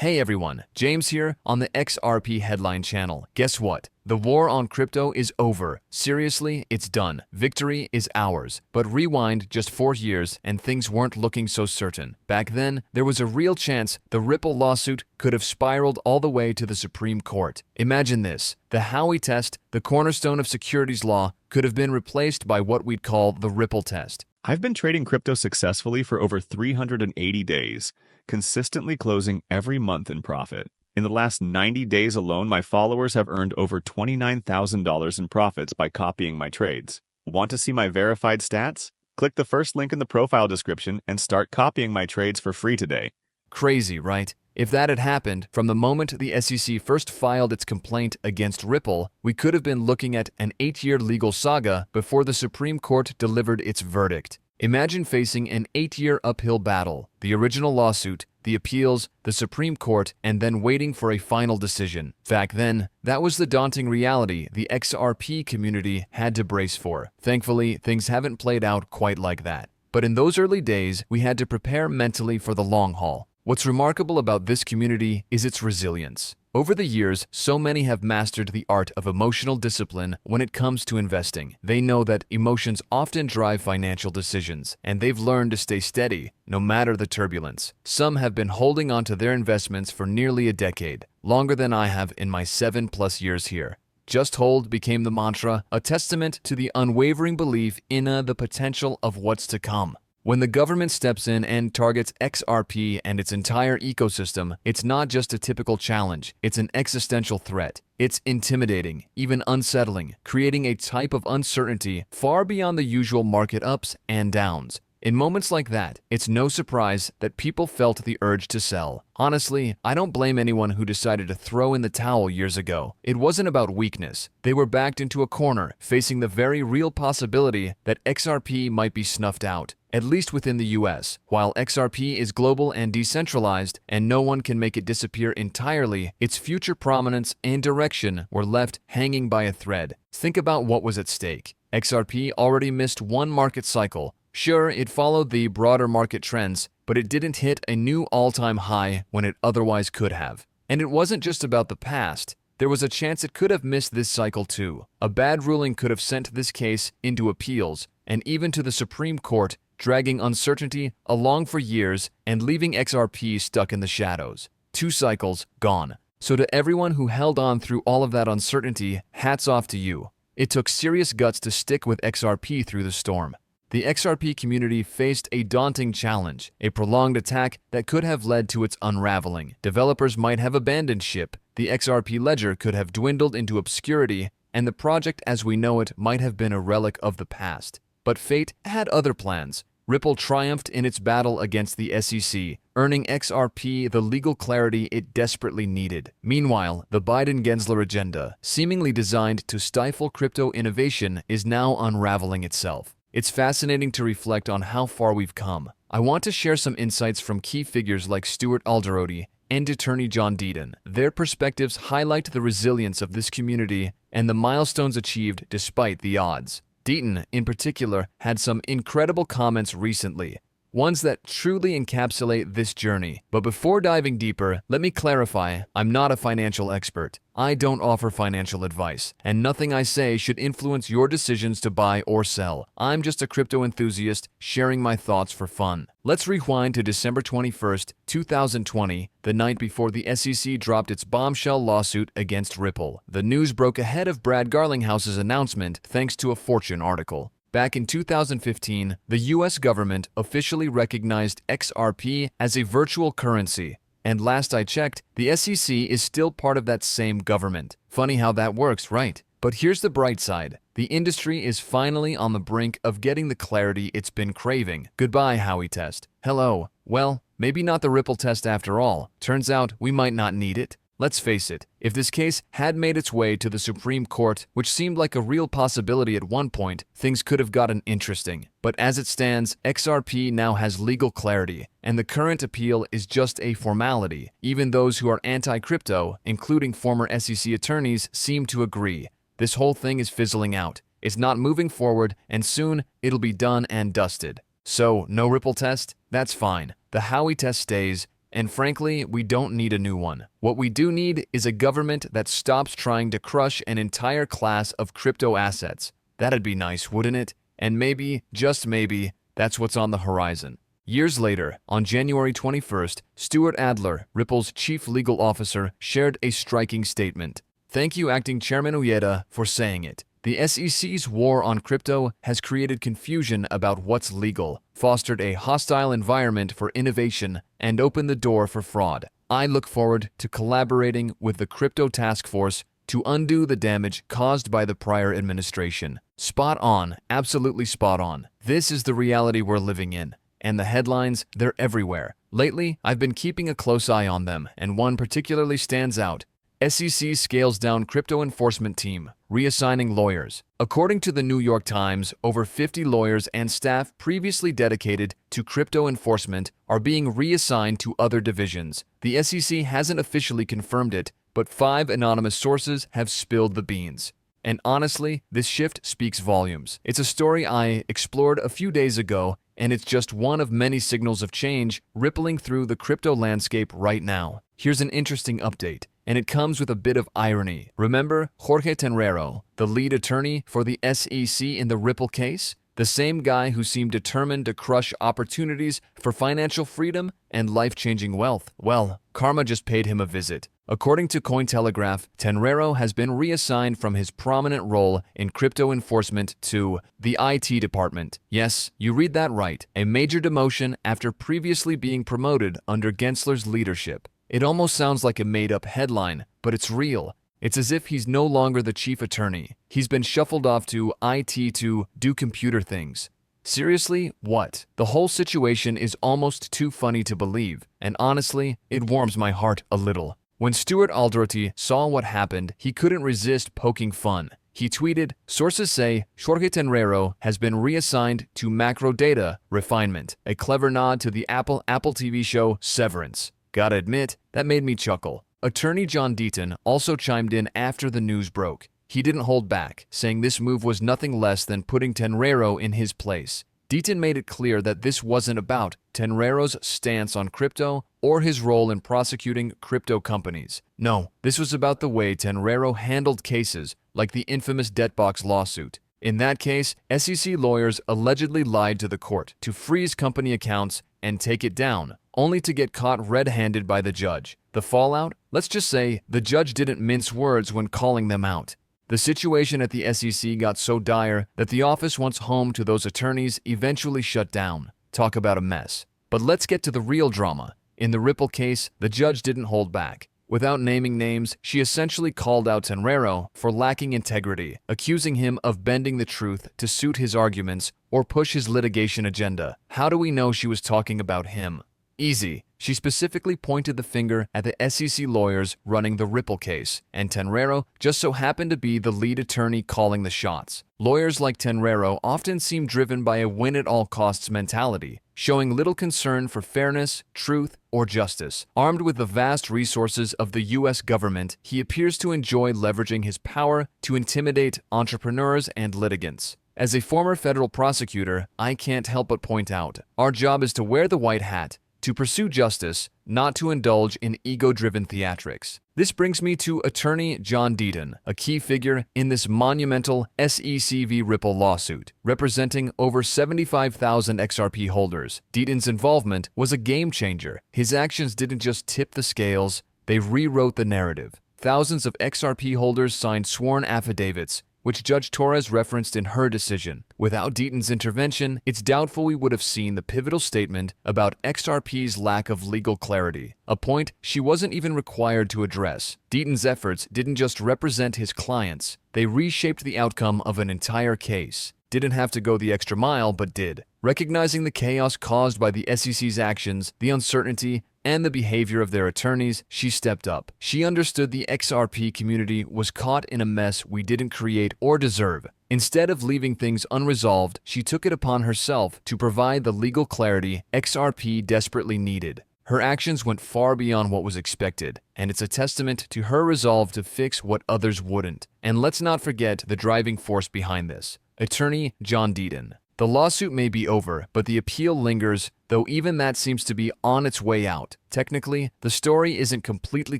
Hey everyone, James here on the XRP Headline channel. Guess what? The war on crypto is over. Seriously, it's done. Victory is ours. But rewind just 4 years and things weren't looking so certain. Back then, there was a real chance the Ripple lawsuit could have spiraled all the way to the Supreme Court. Imagine this. The Howey test, the cornerstone of securities law, could have been replaced by what we'd call the Ripple test. I've been trading crypto successfully for over 380 days, consistently closing every month in profit. In the last 90 days alone, my followers have earned over $29,000 in profits by copying my trades. Want to see my verified stats? Click the first link in the profile description and start copying my trades for free today. Crazy, right? If that had happened from the moment the SEC first filed its complaint against Ripple, we could have been looking at an 8-year legal saga before the Supreme Court delivered its verdict. Imagine facing an 8-year uphill battle, the original lawsuit, the appeals, the Supreme Court, and then waiting for a final decision. Back then, that was the daunting reality the XRP community had to brace for. Thankfully, things haven't played out quite like that. But in those early days, we had to prepare mentally for the long haul. What's remarkable about this community is its resilience. Over the years, so many have mastered the art of emotional discipline when it comes to investing. They know that emotions often drive financial decisions, and they've learned to stay steady no matter the turbulence. Some have been holding on to their investments for nearly a decade, longer than I have in my 7+ years here. Just hold became the mantra, a testament to the unwavering belief in the potential of what's to come. When the government steps in and targets XRP and its entire ecosystem, it's not just a typical challenge, it's an existential threat. It's intimidating, even unsettling, creating a type of uncertainty far beyond the usual market ups and downs. In moments like that, it's no surprise that people felt the urge to sell. Honestly, I don't blame anyone who decided to throw in the towel years ago. It wasn't about weakness. They were backed into a corner, facing the very real possibility that XRP might be snuffed out, at least within the US. While XRP is global and decentralized, and no one can make it disappear entirely, its future prominence and direction were left hanging by a thread. Think about what was at stake. XRP already missed one market cycle. Sure, it followed the broader market trends, but it didn't hit a new all-time high when it otherwise could have. And it wasn't just about the past. There was a chance it could have missed this cycle too. A bad ruling could have sent this case into appeals, and even to the Supreme Court, dragging uncertainty along for years and leaving XRP stuck in the shadows. 2 cycles gone. So to everyone who held on through all of that uncertainty, hats off to you. It took serious guts to stick with XRP through the storm. The XRP community faced a daunting challenge, a prolonged attack that could have led to its unraveling. Developers might have abandoned ship, the XRP ledger could have dwindled into obscurity, and the project as we know it might have been a relic of the past. But fate had other plans. Ripple triumphed in its battle against the SEC, earning XRP the legal clarity it desperately needed. Meanwhile, the Biden-Gensler agenda, seemingly designed to stifle crypto innovation, is now unraveling itself. It's fascinating to reflect on how far we've come. I want to share some insights from key figures like Stuart Alderodi and attorney John Deaton. Their perspectives highlight the resilience of this community and the milestones achieved despite the odds. Deaton, in particular, had some incredible comments recently, ones that truly encapsulate this journey. But before diving deeper, let me clarify, I'm not a financial expert. I don't offer financial advice, and nothing I say should influence your decisions to buy or sell. I'm just a crypto enthusiast sharing my thoughts for fun. Let's rewind to December 21st, 2020, the night before the SEC dropped its bombshell lawsuit against Ripple. The news broke ahead of Brad Garlinghouse's announcement thanks to a Fortune article. Back in 2015, the US government officially recognized XRP as a virtual currency. And last I checked, the SEC is still part of that same government. Funny how that works, right? But here's the bright side. The industry is finally on the brink of getting the clarity it's been craving. Goodbye, Howey test. Hello. Well, maybe not the Ripple test after all. Turns out we might not need it. Let's face it, if this case had made its way to the Supreme Court, which seemed like a real possibility at one point, things could have gotten interesting. But as it stands, XRP now has legal clarity, and the current appeal is just a formality. Even those who are anti-crypto, including former SEC attorneys, seem to agree. This whole thing is fizzling out. It's not moving forward, and soon it'll be done and dusted. So, no Ripple test? That's fine. The Howey test stays. And frankly, we don't need a new one. What we do need is a government that stops trying to crush an entire class of crypto assets. That'd be nice, wouldn't it? And maybe, just maybe, that's what's on the horizon. Years later, on January 21st, Stuart Adler, Ripple's chief legal officer, shared a striking statement. Thank you, Acting Chairman Ueda, for saying it. The SEC's war on crypto has created confusion about what's legal, fostered a hostile environment for innovation, and opened the door for fraud. I look forward to collaborating with the Crypto Task Force to undo the damage caused by the prior administration. Spot on, absolutely spot on. This is the reality we're living in. And the headlines, they're everywhere. Lately, I've been keeping a close eye on them, and one particularly stands out. SEC scales down crypto enforcement team, reassigning lawyers. According to the New York Times, over 50 lawyers and staff previously dedicated to crypto enforcement are being reassigned to other divisions. The SEC hasn't officially confirmed it, but 5 anonymous sources have spilled the beans. And honestly, this shift speaks volumes. It's a story I explored a few days ago, and it's just one of many signals of change rippling through the crypto landscape right now. Here's an interesting update, and it comes with a bit of irony. Remember Jorge Tenrero, the lead attorney for the SEC in the Ripple case? The same guy who seemed determined to crush opportunities for financial freedom and life-changing wealth. Well, karma just paid him a visit. According to Cointelegraph, Tenrero has been reassigned from his prominent role in crypto enforcement to the IT department. Yes, you read that right, a major demotion after previously being promoted under Gensler's leadership. It almost sounds like a made-up headline, but it's real. It's as if he's no longer the chief attorney. He's been shuffled off to IT to do computer things. Seriously, what? The whole situation is almost too funny to believe, and honestly, it warms my heart a little. When Stuart Alderty saw what happened, he couldn't resist poking fun. He tweeted, "Sources say Jorge Tenrero has been reassigned to macro data refinement, a clever nod to the Apple TV show Severance." Gotta admit, that made me chuckle. Attorney John Deaton also chimed in after the news broke. He didn't hold back, saying this move was nothing less than putting Tenrero in his place. Deaton made it clear that this wasn't about Tenrero's stance on crypto or his role in prosecuting crypto companies. No, this was about the way Tenrero handled cases like the infamous Debtbox lawsuit. In that case, SEC lawyers allegedly lied to the court to freeze company accounts and take it down, only to get caught red-handed by the judge. The fallout? Let's just say the judge didn't mince words when calling them out. The situation at the SEC got so dire that the office once home to those attorneys eventually shut down. Talk about a mess. But let's get to the real drama. In the Ripple case, the judge didn't hold back. Without naming names, she essentially called out Tenrero for lacking integrity, accusing him of bending the truth to suit his arguments or push his litigation agenda. How do we know she was talking about him? Easy. She specifically pointed the finger at the SEC lawyers running the Ripple case, and Tenrero just so happened to be the lead attorney calling the shots. Lawyers like Tenrero often seem driven by a win-at-all-costs mentality, showing little concern for fairness, truth, or justice. Armed with the vast resources of the U.S. government, he appears to enjoy leveraging his power to intimidate entrepreneurs and litigants. As a former federal prosecutor, I can't help but point out, our job is to wear the white hat, to pursue justice, not to indulge in ego-driven theatrics. This brings me to attorney John Deaton, a key figure in this monumental SEC v. Ripple lawsuit, representing over 75,000 XRP holders. Deaton's involvement was a game-changer. His actions didn't just tip the scales, they rewrote the narrative. Thousands of XRP holders signed sworn affidavits, which Judge Torres referenced in her decision. Without Deaton's intervention, it's doubtful we would have seen the pivotal statement about XRP's lack of legal clarity, a point she wasn't even required to address. Deaton's efforts didn't just represent his clients, they reshaped the outcome of an entire case. Didn't have to go the extra mile, but did. Recognizing the chaos caused by the SEC's actions, the uncertainty, and the behavior of their attorneys, she stepped up. She understood the XRP community was caught in a mess we didn't create or deserve. Instead of leaving things unresolved, she took it upon herself to provide the legal clarity XRP desperately needed. Her actions went far beyond what was expected, and it's a testament to her resolve to fix what others wouldn't. And let's not forget the driving force behind this, attorney John Deaton. The lawsuit may be over, but the appeal lingers. though even that seems to be on its way out. Technically, the story isn't completely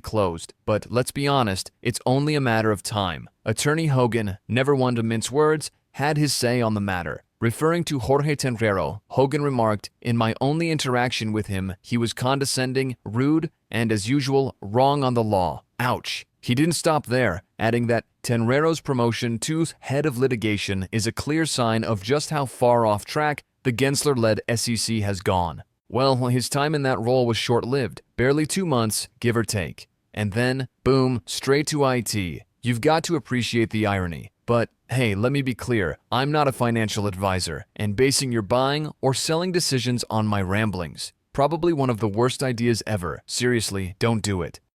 closed, but let's be honest, it's only a matter of time. Attorney Hogan, never one to mince words, had his say on the matter. Referring to Jorge Tenrero, Hogan remarked, "In my only interaction with him, he was condescending, rude, and as usual, wrong on the law. Ouch." He didn't stop there, adding that Tenrero's promotion to head of litigation is a clear sign of just how far off track the Gensler-led SEC has gone. Well, his time in that role was short-lived, barely 2 months, give or take. And then, boom, straight to IT. You've got to appreciate the irony. But hey, let me be clear, I'm not a financial advisor, and basing your buying or selling decisions on my ramblings. Probably one of the worst ideas ever. Seriously, don't do it.